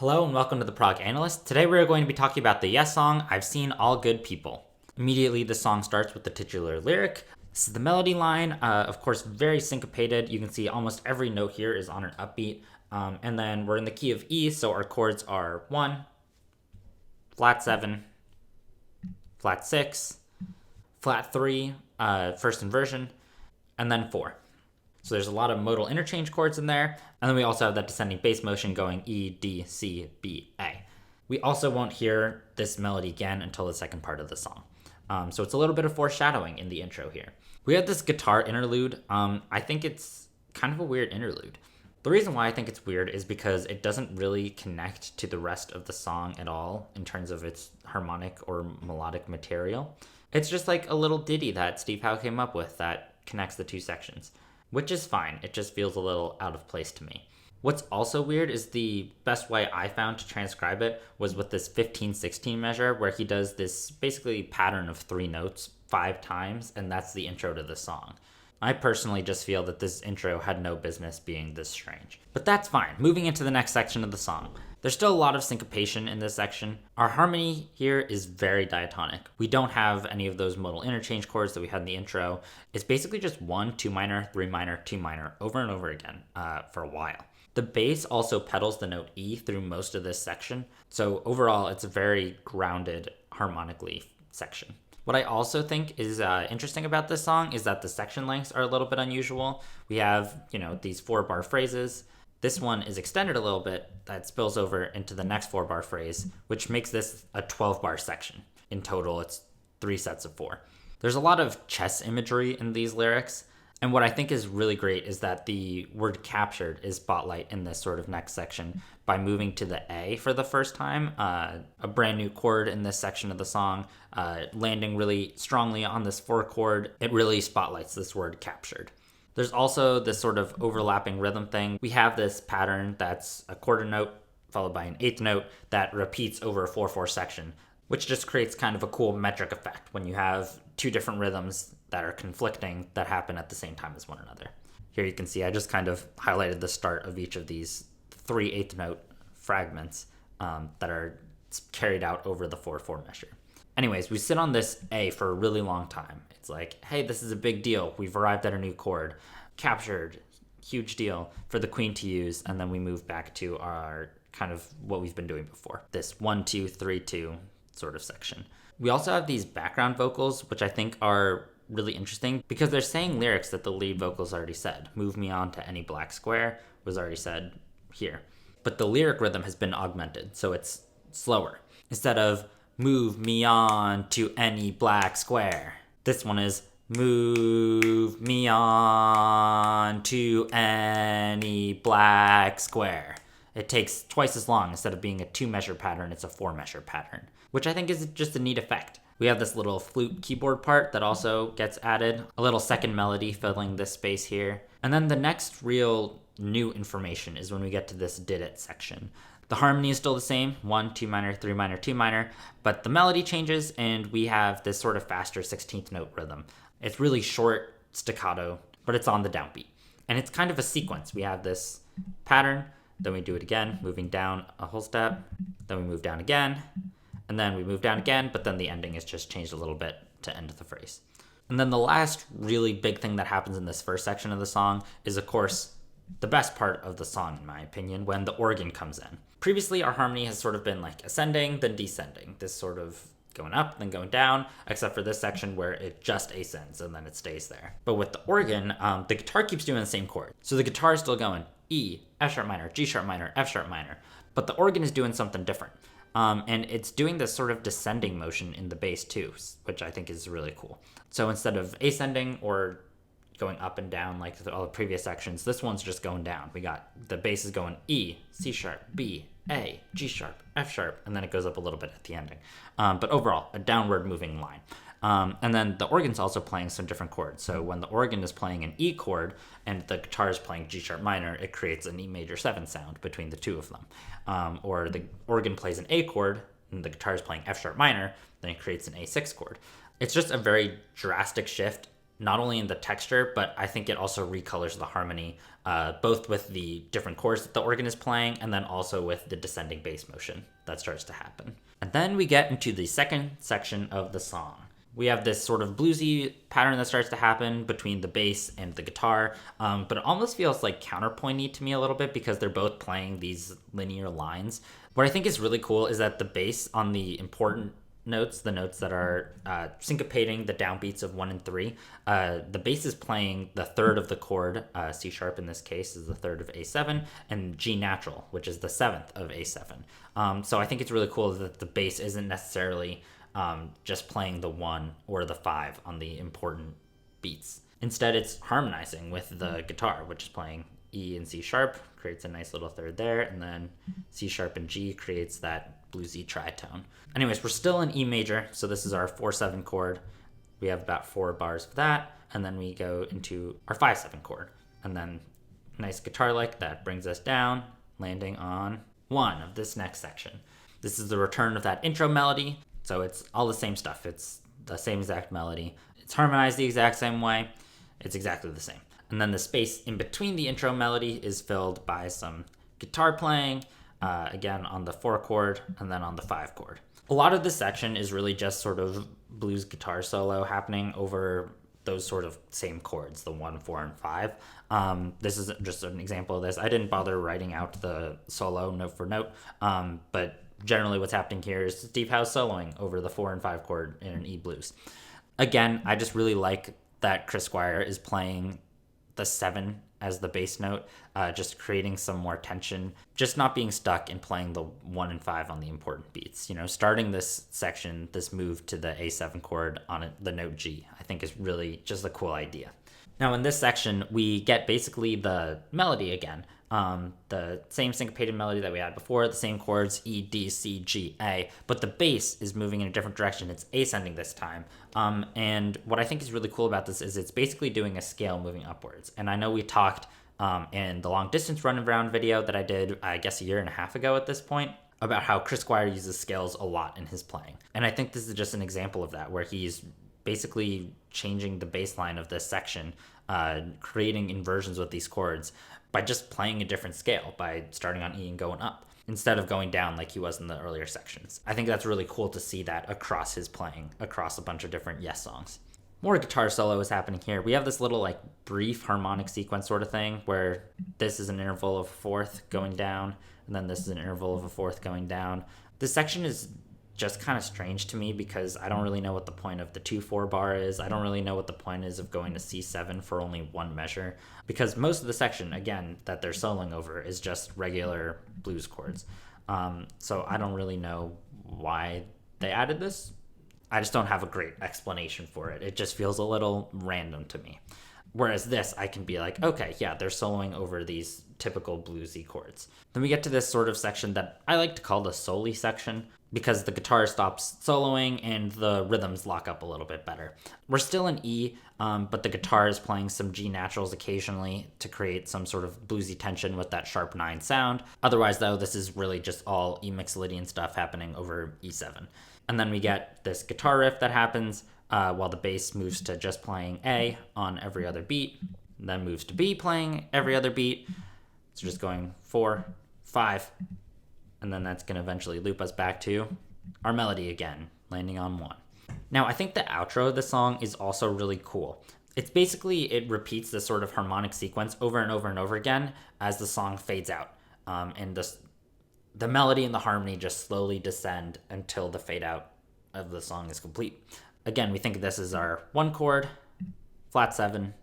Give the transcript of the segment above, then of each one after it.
Hello and welcome to the Prog Analyst. Today we are going to be talking about the Yes song, I've Seen All Good People. Immediately the song starts with the titular lyric. This is the melody line, of course very syncopated. You can see almost every note here is on an upbeat. And then we're in the key of E, so our chords are 1, flat 7, flat 6, flat 3, first inversion, and then 4. So there's a lot of modal interchange chords in there. And then we also have that descending bass motion going E, D, C, B, A. We also won't hear this melody again until the second part of the song. So it's a little bit of foreshadowing in the intro here. We have this guitar interlude. I think it's kind of a weird interlude. The reason why I think it's weird is because it doesn't really connect to the rest of the song at all in terms of its harmonic or melodic material. It's just like a little ditty that Steve Howe came up with that connects the two sections. Which is fine, it just feels a little out of place to me. What's also weird is the best way I found to transcribe it was with this 15-16 measure, where he does this basically pattern of 3 notes 5 times, and that's the intro to the song. I personally just feel that this intro had no business being this strange. But that's fine. Moving into the next section of the song. There's still a lot of syncopation in this section. Our harmony here is very diatonic. We don't have any of those modal interchange chords that we had in the intro. It's basically just 1, 2 minor, 3 minor, 2 minor, over and over again for a while. The bass also pedals the note E through most of this section. So overall, it's a very grounded harmonically section. What I also think is interesting about this song is that the section lengths are a little bit unusual. We have, these 4-bar phrases. This one is extended a little bit that spills over into the next 4-bar phrase, which makes this a 12-bar section. In total, it's 3 sets of 4. There's a lot of chess imagery in these lyrics, and what I think is really great is that the word captured is spotlight in this sort of next section by moving to the A for the first time, a brand new chord in this section of the song, landing really strongly on this 4 chord. It really spotlights this word captured. There's also this sort of overlapping rhythm thing. We have this pattern that's a quarter note followed by an eighth note that repeats over a 4/4 section, which just creates kind of a cool metric effect when you have 2 different rhythms that are conflicting that happen at the same time as one another. Here you can see I just kind of highlighted the start of each of these 3 eighth note fragments that are carried out over the 4/4 measure. Anyways, we sit on this A for a really long time. It's like, hey, this is a big deal. We've arrived at a new chord. Captured, huge deal for the queen to use. And then we move back to our kind of what we've been doing before. This 1, 2, 3, 2 sort of section. We also have these background vocals, which I think are really interesting because they're saying lyrics that the lead vocals already said. Move me on to any black square was already said here. But the lyric rhythm has been augmented, so it's slower. Instead of move me on to any black square, this one is move me on to any black square. It takes twice as long. Instead of being a 2-measure pattern, it's a 4-measure pattern, which I think is just a neat effect. We have this little flute keyboard part that also gets added, a little second melody filling this space here. And then the next real new information is when we get to this did it section. The harmony is still the same, 1, 2 minor, 3 minor, 2 minor, but the melody changes and we have this sort of faster 16th note rhythm. It's really short staccato, but it's on the downbeat. And it's kind of a sequence. We have this pattern, then we do it again, moving down a whole step, then we move down again, and then we move down again, but then the ending is just changed a little bit to end the phrase. And then the last really big thing that happens in this first section of the song is, of course, the best part of the song, in my opinion, when the organ comes in. Previously, our harmony has sort of been like ascending, then descending. This sort of going up, then going down, except for this section where it just ascends and then it stays there. But with the organ, the guitar keeps doing the same chord. So the guitar is still going E, F sharp minor, G sharp minor, F sharp minor. But the organ is doing something different. And it's doing this sort of descending motion in the bass too, which I think is really cool. So instead of ascending or going up and down like all the previous sections, this one's just going down. We got the bass is going E, C sharp, B, A, G sharp, F sharp, and then it goes up a little bit at the ending. But overall, a downward moving line. And then the organ's also playing some different chords. So when the organ is playing an E chord and the guitar is playing G sharp minor, it creates an E major 7 sound between the two of them. Or the organ plays an A chord and the guitar is playing F sharp minor, then it creates an A6 chord. It's just a very drastic shift not only in the texture, but I think it also recolors the harmony, both with the different chords that the organ is playing and then also with the descending bass motion that starts to happen. And then we get into the second section of the song. We have this sort of bluesy pattern that starts to happen between the bass and the guitar, but it almost feels like counterpointy to me a little bit because they're both playing these linear lines. What I think is really cool is that the bass on the important notes, the notes that are syncopating the downbeats of 1 and 3, the bass is playing the third of the chord, C sharp in this case is the third of A7, and G natural, which is the seventh of A7. So I think it's really cool that the bass isn't necessarily just playing the 1 or the 5 on the important beats. Instead, it's harmonizing with the guitar, which is playing E and C sharp, creates a nice little third there, and then C sharp and G creates that bluesy tritone. Anyways, we're still in E major, so this is our 4-7 chord. We have about 4 bars of that, and then we go into our 5-7 chord, and then nice guitar lick that brings us down, landing on 1 of this next section. This is the return of that intro melody, so it's all the same stuff. It's the same exact melody. It's harmonized the exact same way. It's exactly the same. And then the space in between the intro melody is filled by some guitar playing, again on the 4 chord and then on the 5 chord. A lot of this section is really just sort of blues guitar solo happening over those sort of same chords, the 1, 4, and 5. This is just an example of this. I didn't bother writing out the solo note for note, but generally what's happening here is Steve Howe's soloing over the 4 and 5 chord in an E blues. Again, I just really like that Chris Squire is playing the 7 as the bass note, just creating some more tension, just not being stuck in playing the 1 and 5 on the important beats. You know, starting this section, this move to the A7 chord on the note G, I think is really just a cool idea. Now in this section, we get basically the melody again. The same syncopated melody that we had before, the same chords, E, D, C, G, A, but the bass is moving in a different direction. It's ascending this time. And what I think is really cool about this is it's basically doing a scale moving upwards. And I know we talked in the long distance run around video that I did, I guess, a year and a half ago at this point, about how Chris Squire uses scales a lot in his playing. And I think this is just an example of that, where he's basically changing the bass line of this section, creating inversions with these chords, by just playing a different scale, by starting on E and going up, instead of going down like he was in the earlier sections. I think that's really cool to see that across his playing, across a bunch of different Yes songs. More guitar solo is happening here. We have this little like brief harmonic sequence sort of thing, where this is an interval of a fourth going down, and then this is an interval of a fourth going down. This section is just kind of strange to me because I don't really know what the point of the 2/4 bar is. I don't really know what the point is of going to C7 for only one measure, because most of the section, again, that they're soloing over is just regular blues chords. So I don't really know why they added this. I just don't have a great explanation for it. It just feels a little random to me. Whereas this, I can be like, okay, yeah, they're soloing over these typical bluesy chords. Then we get to this sort of section that I like to call the soli section, because the guitar stops soloing and the rhythms lock up a little bit better. We're still in E, but the guitar is playing some G naturals occasionally to create some sort of bluesy tension with that sharp 9 sound. Otherwise, though, this is really just all E Mixolydian stuff happening over E7. And then we get this guitar riff that happens while the bass moves to just playing A on every other beat, then moves to B playing every other beat. So just going 4, 5, and then that's going to eventually loop us back to our melody again, landing on 1. Now, I think the outro of the song is also really cool. It's basically, it repeats this sort of harmonic sequence over and over and over again as the song fades out. And the melody and the harmony just slowly descend until the fade out of the song is complete. Again, we think of this as our 1 chord, flat 7,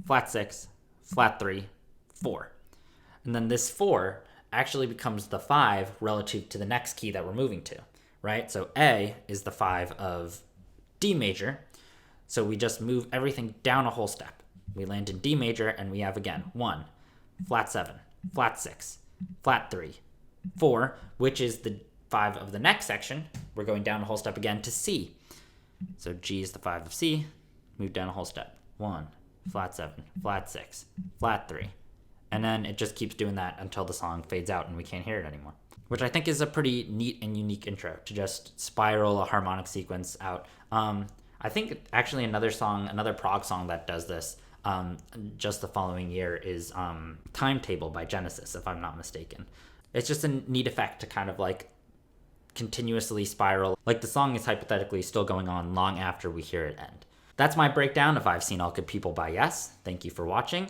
flat 6, flat 3, 4. And then this 4 actually becomes the 5 relative to the next key that we're moving to, right? So A is the 5 of D major, so we just move everything down a whole step. We land in D major, and we have, again, 1, flat 7, flat 6, flat 3, 4, which is the 5 of the next section. We're going down a whole step again to C. So G is the 5 of C, move down a whole step. 1, flat 7, flat 6, flat 3. And then it just keeps doing that until the song fades out and we can't hear it anymore. Which I think is a pretty neat and unique intro, to just spiral a harmonic sequence out. I think actually another prog song that does this just the following year is Timetable by Genesis, if I'm not mistaken. It's just a neat effect to kind of like continuously spiral. Like the song is hypothetically still going on long after we hear it end. That's my breakdown of I've Seen All Good People by Yes. Thank you for watching.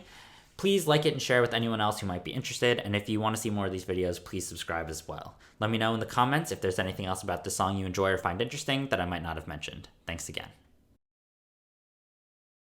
Please like it and share with anyone else who might be interested, and if you want to see more of these videos, please subscribe as well. Let me know in the comments if there's anything else about this song you enjoy or find interesting that I might not have mentioned. Thanks again.